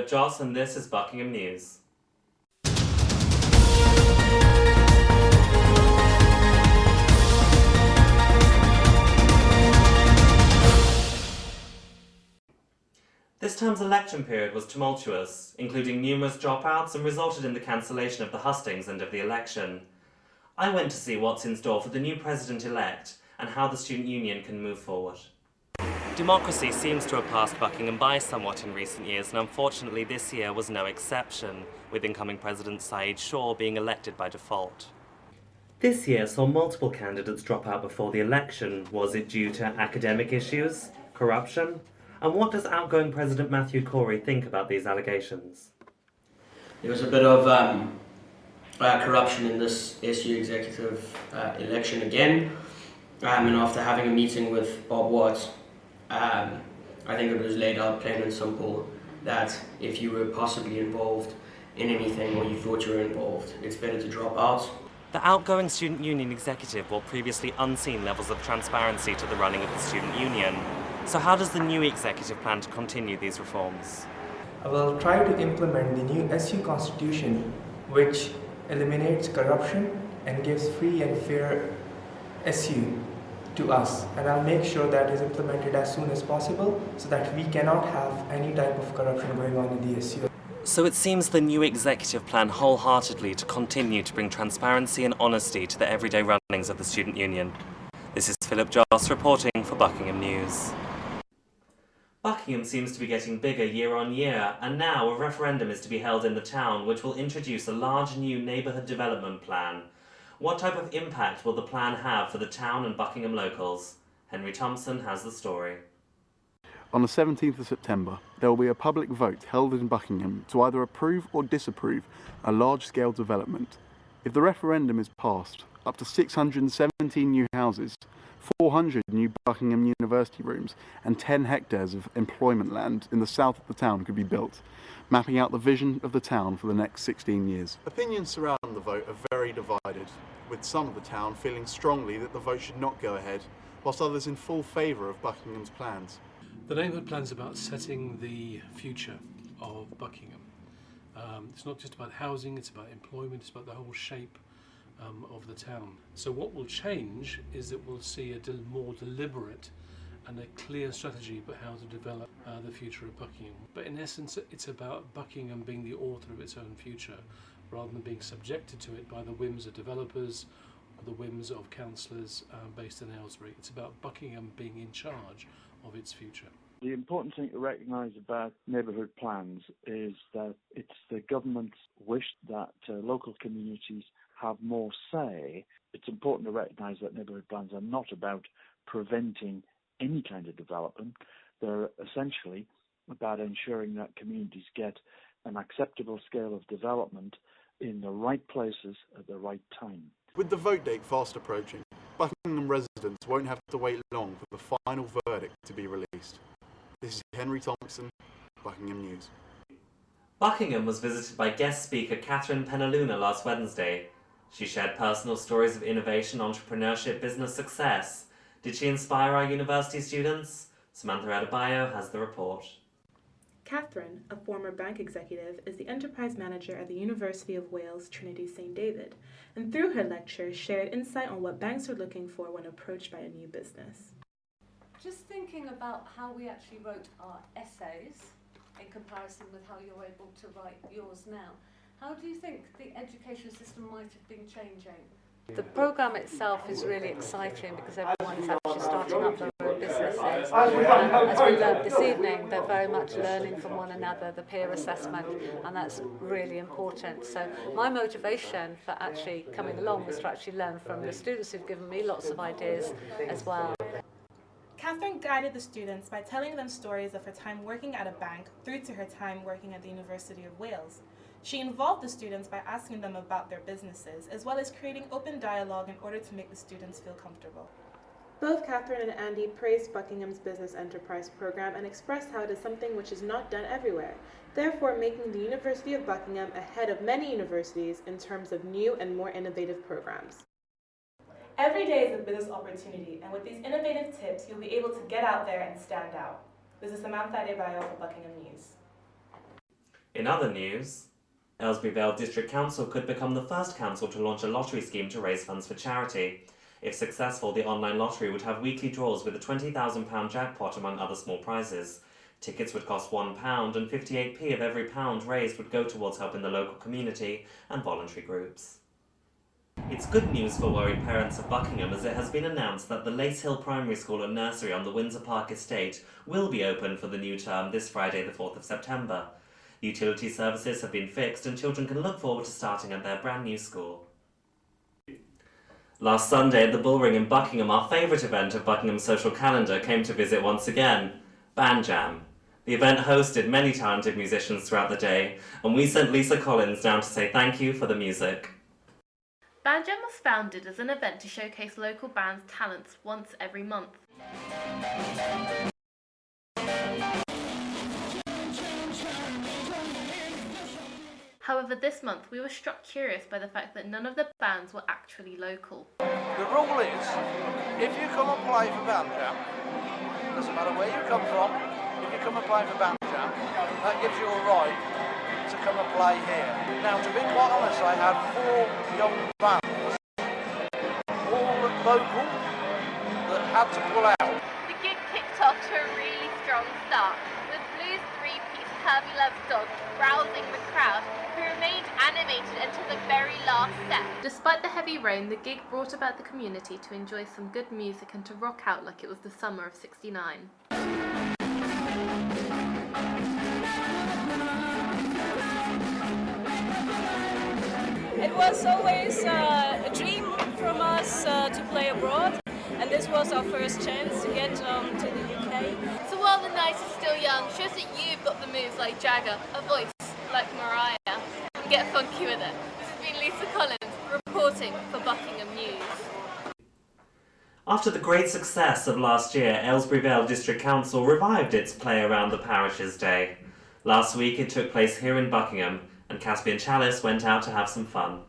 Philip Joss and this is Buckingham News. This term's election period was tumultuous, including numerous dropouts, and resulted in the cancellation of the hustings and of the election. I went to see what's in store for the new president-elect and how the student union can move forward. Democracy seems to have passed Buckingham by somewhat in recent years, and unfortunately this year was no exception, with incoming President Saeed Shaw being elected by default. This year saw multiple candidates drop out before the election. Was it due to academic issues, corruption? And what does outgoing President Matthew Corey think about these allegations? There was a bit of corruption in this SU executive election again, and after having a meeting with Bob Watts, I think it was laid out plain and simple that if you were possibly involved in anything or you thought you were involved, it's better to drop out. The outgoing student union executive brought previously unseen levels of transparency to the running of the student union. So how does the new executive plan to continue these reforms? I will try to implement the new SU constitution, which eliminates corruption and gives free and fair SU to us, and I'll make sure that is implemented as soon as possible so that we cannot have any type of corruption going on in the SU. So it seems the new executive plan wholeheartedly to continue to bring transparency and honesty to the everyday runnings of the student union. This is Philip Joss reporting for Buckingham News. Buckingham seems to be getting bigger year on year, and now a referendum is to be held in the town which will introduce a large new neighbourhood development plan. What type of impact will the plan have for the town and Buckingham locals? Henry Thompson has the story. On the 17th of September, there will be a public vote held in Buckingham to either approve or disapprove a large-scale development. If the referendum is passed, up to 617 new houses, 400 new Buckingham University rooms and 10 hectares of employment land in the south of the town could be built, mapping out the vision of the town for the next 16 years. Opinions surrounding the vote are very divided, with some of the town feeling strongly that the vote should not go ahead, whilst others in full favour of Buckingham's plans. The neighbourhood plan is about setting the future of Buckingham. It's not just about housing, it's about employment, it's about the whole shape of the town. So what will change is that we'll see a more deliberate and a clear strategy about how to develop the future of Buckingham. But in essence, it's about Buckingham being the author of its own future, rather than being subjected to it by the whims of developers or the whims of councillors based in Aylesbury. It's about Buckingham being in charge of its future. The important thing to recognise about neighbourhood plans is that it's the government's wish that local communities have more say. It's important to recognise that neighbourhood plans are not about preventing any kind of development. They're essentially about ensuring that communities get an acceptable scale of development in the right places at the right time. With the vote date fast approaching, Buckingham residents won't have to wait long for the final verdict to be released. This is Henry Thompson, Buckingham News. Buckingham was visited by guest speaker Catherine Penaluna last Wednesday. She shared personal stories of innovation, entrepreneurship, business success. Did she inspire our university students? Samantha Adebayo has the report. Catherine, a former bank executive, is the enterprise manager at the University of Wales Trinity St David, and through her lecture shared insight on what banks are looking for when approached by a new business. Just thinking about how we actually wrote our essays in comparison with how you're able to write yours now, how do you think the education system might have been changing? The programme itself is really exciting because everyone's actually starting up their own businesses. As we learned this evening, they're very much learning from one another, the peer assessment, and that's really important. So my motivation for actually coming along was to actually learn from the students who've given me lots of ideas as well. Catherine guided the students by telling them stories of her time working at a bank through to her time working at the University of Wales. She involved the students by asking them about their businesses, as well as creating open dialogue in order to make the students feel comfortable. Both Catherine and Andy praised Buckingham's Business Enterprise program and expressed how it is something which is not done everywhere, therefore making the University of Buckingham ahead of many universities in terms of new and more innovative programs. Every day is a business opportunity, and with these innovative tips, you'll be able to get out there and stand out. This is Samantha Adebayo for Buckingham News. In other news, Aylesbury Vale District Council could become the first council to launch a lottery scheme to raise funds for charity. If successful, the online lottery would have weekly draws with a £20,000 jackpot among other small prizes. Tickets would cost £1 and 58p of every pound raised would go towards helping the local community and voluntary groups. It's good news for worried parents of Buckingham, as it has been announced that the Lace Hill Primary School and Nursery on the Windsor Park estate will be open for the new term this Friday the 4th of September. Utility services have been fixed and children can look forward to starting at their brand new school. Last Sunday at the Bullring in Buckingham, our favourite event of Buckingham's social calendar came to visit once again, Band Jam. The event hosted many talented musicians throughout the day, and we sent Lisa Collins down to say thank you for the music. Band Jam was founded as an event to showcase local bands' talents once every month. However, this month we were struck curious by the fact that none of the bands were actually local. The rule is, if you come and play for Band Jam, doesn't matter where you come from, if you come and play for Band Jam, that gives you a right to come and play here. Now, to be quite honest, I had 4 young bands, all local, that had to pull out. The gig kicked off to a really strong start, with Blue's 3-piece Kirby Loves Dog rousing the crowd, who remained animated until the very last set. Despite the heavy rain, the gig brought about the community to enjoy some good music and to rock out like it was the summer of '69. It was always a dream from us to play abroad, and this was our first chance to get to the UK. So while the night is still young, shows that you've got the moves like Jagger, a voice like Mariah, and get funky with it. This has been Lisa Collins, reporting for Buckingham News. After the great success of last year, Aylesbury Vale District Council revived its Play Around the Parishes Day. Last week it took place here in Buckingham, and Caspian Chalice went out to have some fun.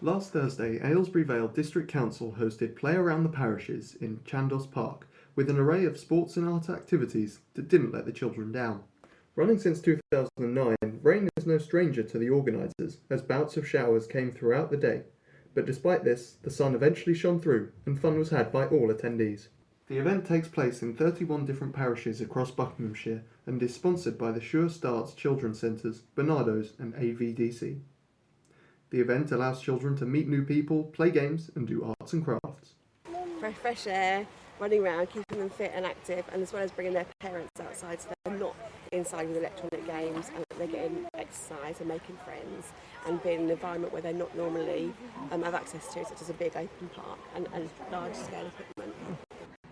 Last Thursday, Aylesbury Vale District Council hosted Play Around the Parishes in Chandos Park, with an array of sports and art activities that didn't let the children down. Running since 2009, rain is no stranger to the organisers, as bouts of showers came throughout the day. But despite this, the sun eventually shone through, and fun was had by all attendees. The event takes place in 31 different parishes across Buckinghamshire and is sponsored by the Sure Starts Children's Centres, Barnardo's and AVDC. The event allows children to meet new people, play games and do arts and crafts. Fresh air, running around, keeping them fit and active, and as well as bringing their parents outside so they're not inside with electronic games, and they're getting exercise and making friends and being in an environment where they're not normally have access to, such as a big open park and large scale equipment.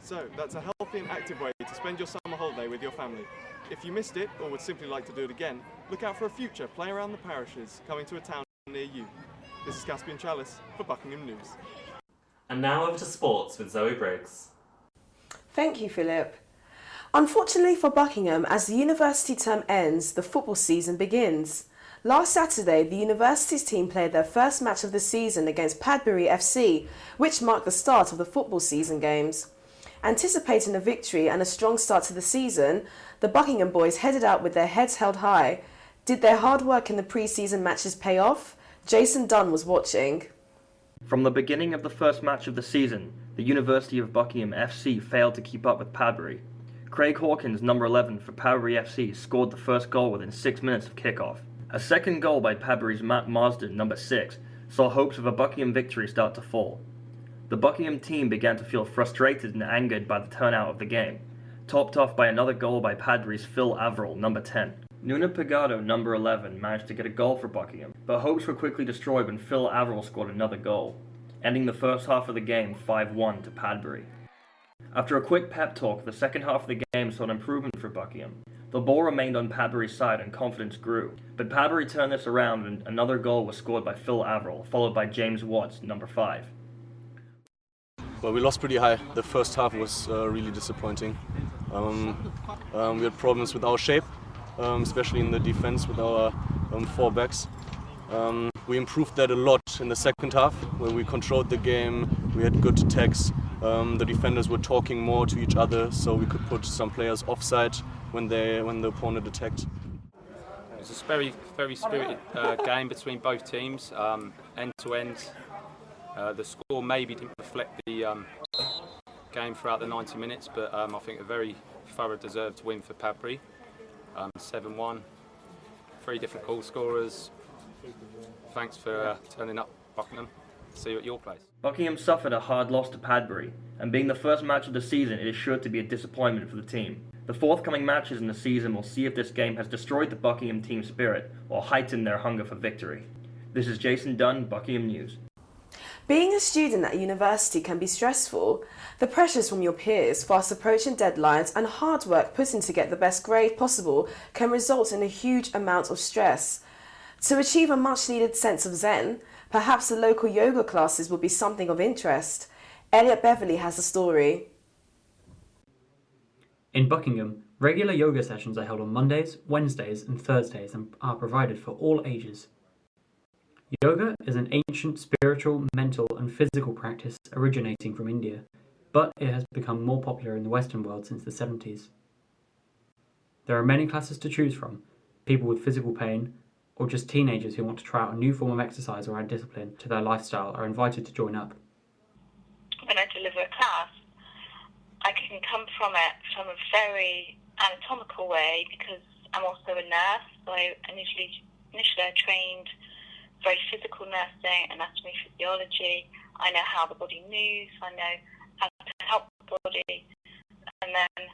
So that's a healthy and active way to spend your summer holiday with your family. If you missed it or would simply like to do it again, look out for a future Play Around the Parishes coming to a town near you. This is Caspian Chalice for Buckingham News. And now over to sports with Zoe Briggs. Thank you, Philip. Unfortunately for Buckingham, as the university term ends, the football season begins. Last Saturday, the university's team played their first match of the season against Padbury FC, which marked the start of the football season games. Anticipating a victory and a strong start to the season, the Buckingham boys headed out with their heads held high. Did their hard work in the pre-season matches pay off? Jason Dunn was watching. From the beginning of the first match of the season, the University of Buckingham FC failed to keep up with Padbury. Craig Hawkins, number 11 for Padbury FC, scored the first goal within 6 minutes of kickoff. A second goal by Padbury's Matt Marsden, number 6, saw hopes of a Buckingham victory start to fall. The Buckingham team began to feel frustrated and angered by the turnout of the game, topped off by another goal by Padbury's Phil Averill, number 10. Nuno Pagado, number 11, managed to get a goal for Buckingham, but hopes were quickly destroyed when Phil Averill scored another goal, ending the first half of the game 5-1 to Padbury. After a quick pep talk, the second half of the game saw an improvement for Buckingham. The ball remained on Padbury's side and confidence grew, but Padbury turned this around and another goal was scored by Phil Averill, followed by James Watts, number 5. Well, we lost pretty high. The first half was really disappointing. We had problems with our shape, especially in the defense with our 4 backs. We improved that a lot in the second half, where we controlled the game, we had good attacks. The defenders were talking more to each other, so we could put some players offside when the opponent attacked. It was a very spirited game between both teams, end to end. The score maybe didn't reflect the game throughout the 90 minutes, but I think a very thorough deserved win for Padbury. 7-1, 3 different goal scorers. Thanks for turning up, Buckingham. See you at your place. Buckingham suffered a hard loss to Padbury, and being the first match of the season, it is sure to be a disappointment for the team. The forthcoming matches in the season will see if this game has destroyed the Buckingham team's spirit or heightened their hunger for victory. This is Jason Dunn, Buckingham News. Being a student at university can be stressful. The pressures from your peers, fast approaching deadlines, and hard work put in to get the best grade possible can result in a huge amount of stress. To achieve a much needed sense of zen, perhaps the local yoga classes will be something of interest. Elliot Beverley has a story. In Buckingham, regular yoga sessions are held on Mondays, Wednesdays and Thursdays and are provided for all ages. Yoga is an ancient spiritual, mental and physical practice originating from India, but it has become more popular in the Western world since the 70s. There are many classes to choose from, people with physical pain, or just teenagers who want to try out a new form of exercise or add discipline to their lifestyle are invited to join up. When I deliver a class, I can come from it from a very anatomical way because I'm also a nurse, so initially I trained very physical nursing, anatomy, physiology. I know how the body moves, I know how to help the body, and then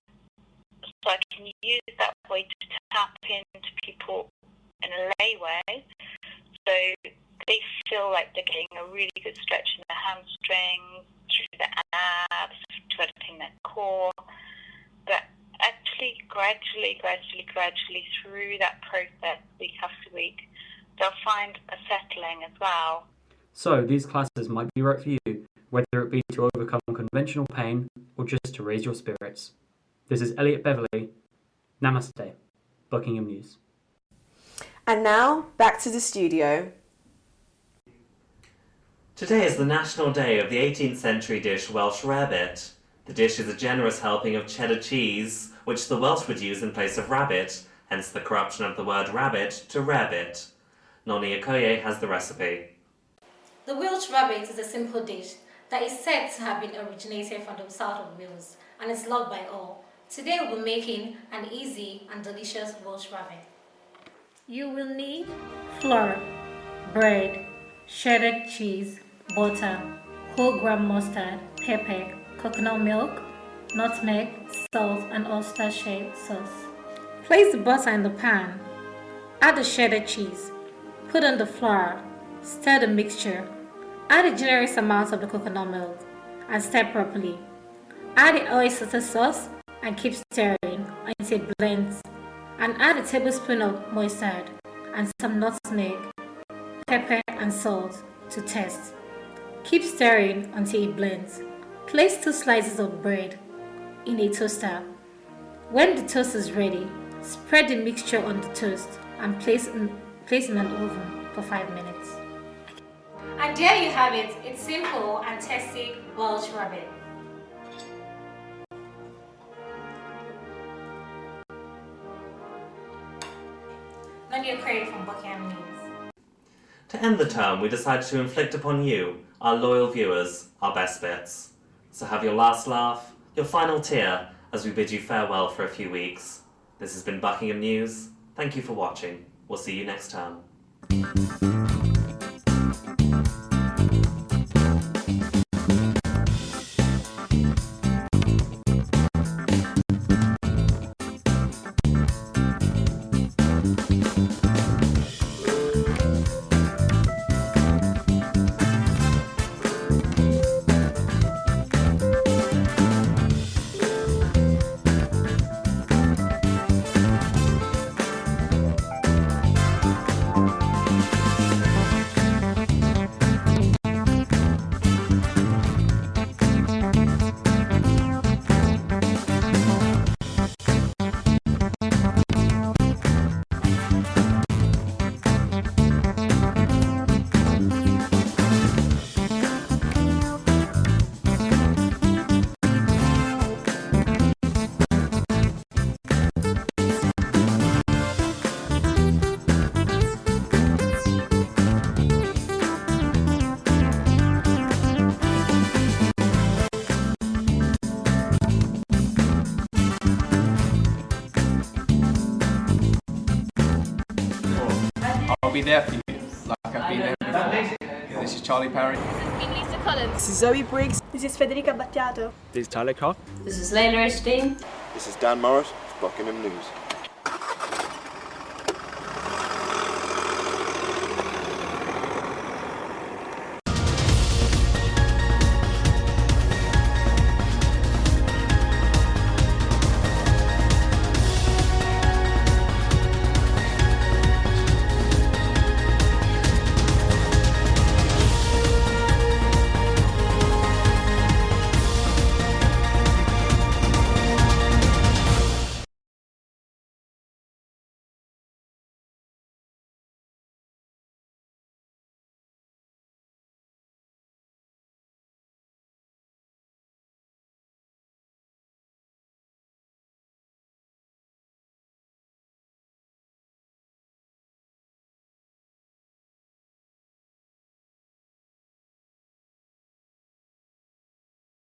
so I can use that way to tap into people in a lay way, so they feel like they're getting a really good stretch in their hamstrings, through the abs, developing their core, but actually gradually through that process, week after week, they'll find a settling as well. So these classes might be right for you, whether it be to overcome conventional pain or just to raise your spirits. This is Elliot Beverley. Namaste. Buckingham News. And now, back to the studio. Today is the National Day of the 18th century dish Welsh rarebit. The dish is a generous helping of cheddar cheese, which the Welsh would use in place of rabbit, hence the corruption of the word rabbit to rarebit. Noni Okoye has the recipe. The Welsh rabbit is a simple dish that is said to have been originated from the south of Wales and is loved by all. Today we'll be making an easy and delicious Welsh rabbit. You will need flour, bread, shredded cheese, butter, whole gram mustard, pepper, coconut milk, nutmeg, salt and Worcestershire sauce. Place the butter in the pan. Add the shredded cheese. Put on the flour. Stir the mixture. Add a generous amount of the coconut milk and stir properly. Add the oyster sauce and keep stirring until it blends. And add a tablespoon of mustard and some nutmeg, pepper and salt to taste. Keep stirring until it blends. Place 2 slices of bread in a toaster. When the toast is ready, spread the mixture on the toast and place in an oven for 5 minutes. And there you have it. It's simple and tasty Welsh rabbit. Nadia Craig from Buckingham News. To end the term, we decided to inflict upon you, our loyal viewers, our best bits. So have your last laugh, your final tear, as we bid you farewell for a few weeks. This has been Buckingham News. Thank you for watching. We'll see you next term. I'll be there for you, like I've been there before. This is Charlie Perry. Lisa Collins. This is Zoe Briggs. This is Federica Battiato. This is Tyler Cock. This is Layla Eshteen. This is Dan Morris of Buckingham News.